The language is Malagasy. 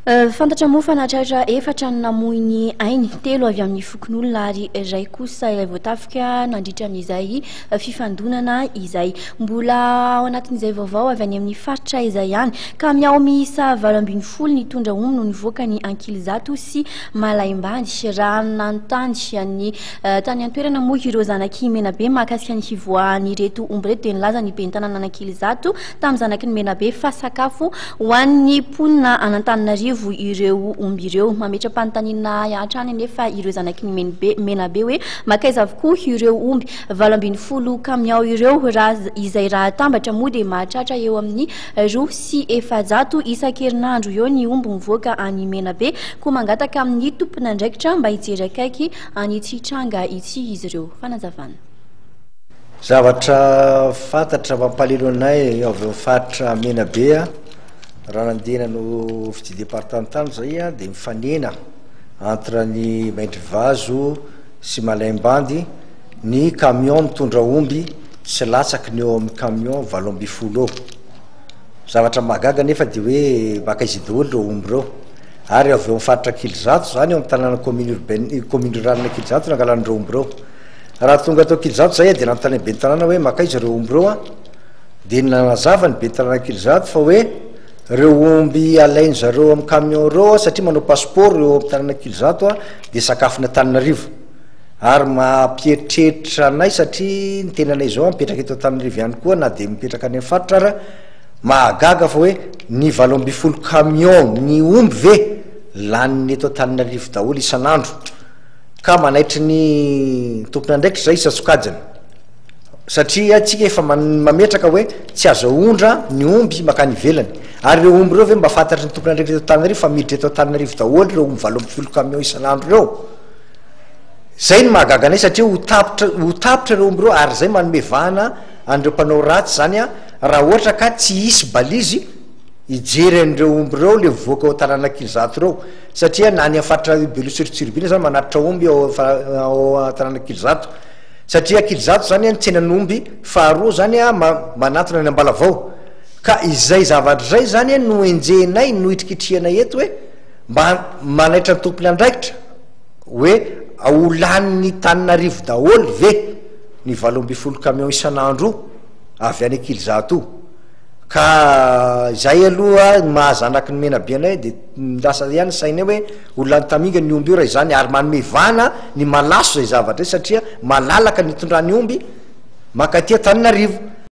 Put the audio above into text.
Fantatra moa fa natratra efatra ny namoiny ainy telo avy amin'ny fokon'olona ary iray kosa ilay voatafika nandritra amin'izay fifandonana izay mbola ao anatin'izay vaovao avy any amin'ny faritra izay ihany ka miao miisa 8 ny tondra omby no nivoaka ny Ankilizato sy Malaimbany raha nanontany any tany an-toerana moa ireo zanaky Menabe mahakasika ny hivoahan'ny reto omby reto dia nilaza ny ben'ny tanàna Ankilizato tamin'ny zanaky ny Menabe fa sakafo ho an'ny mponina Antananarivo ireo omby ireo mametra-panontaniana hatrany nefa ireo zanaky ny Menabe hoe makaiza avokoa ireo omby 12 ka miao ireo raha izay raha tambatra moa dia mahatratra eo amin'ny 2 sy 400 isan-kerinandro eo ny omby mivoaka any Menabe koa mangataka amin'ny tompona andraikitra mba hijery akaiky anyty tranga ity izy ireo fanazavana. Zavatra fantatra mampalelo anay avy faritra Menabe raha nandena no fity départemental zay dia mifanena entre ny Maindrivazo sy Malaimbany ny camion mitondra omby sy latsaky ny eo amin'ny camion 12 zavatra magaga nefa dia hoe maka izy daholo ireo omby ireo ary avy eo faritra Ankilizato zany eo amin'ny tanàna commune urbaine commune rurale Ankilizato nangalan'ireo omby ireo raha tonga tao Ankilizato zay dia nanontany ben'ny tanàna hoe maka izy ireo omby ireo dia nanazava ny ben'ny tanàna Ankilizato fa hoe reo omby alainy zareo amin'ny camion reo satria manao passeport reo amin'ny tanàna Ankilizato dia sakafona Antananarivo ary mampieritreritra anay satria ny tenanay zao mipetraka eto Antananarivo ihany koa na dia mipetraka any amin'ny faritra ara mahagaga fa hoe ny 12 camion ny omby ve laniny eto Antananarivo daholo isan'andro ka manaitry ny tompona andraikitra zay isasokajany satria atsika efa mametraka hoe tsy azo ondra ny omby makany ivelany ary reo omby reo ve mba fantatry ny tompona andraikitra eto Antananarivo fa miditra eto Antananarivo daholo reo omby 12 camion isan'andro reo zay ny mahagaga anay satria ho tapitra reo omby reo ary zay manome vahana an'ireo mpanao ratsy zany raha ohatra ka tsy hisy balizy ijery an'ireo omby reo le voaka ao tanàna Ankilizato reo satria na ny afaritra Belosurtsiribina zany manatitra omby ao tanàna Ankilizato satria Ankilizato zany ny tsenan'omby faharoa zany manatona ny Ambalavao ka izay zavatra zay zany no enjenay no hitrikitrihanay eto hoe mba manaitra ny tompony andraikitra hoe ho laniny Antananarivo daholo ve ny 12 camion isan'andro avy any Ankilizato ka zay aloha mahazanaky ny Menabe anay dia lasa ihany sainay hoe olona ntaminga ny omby io raha izany ary manome vahana ny malaso zay zavatra satria malalaka ny tondrany omby makaty Antananarivo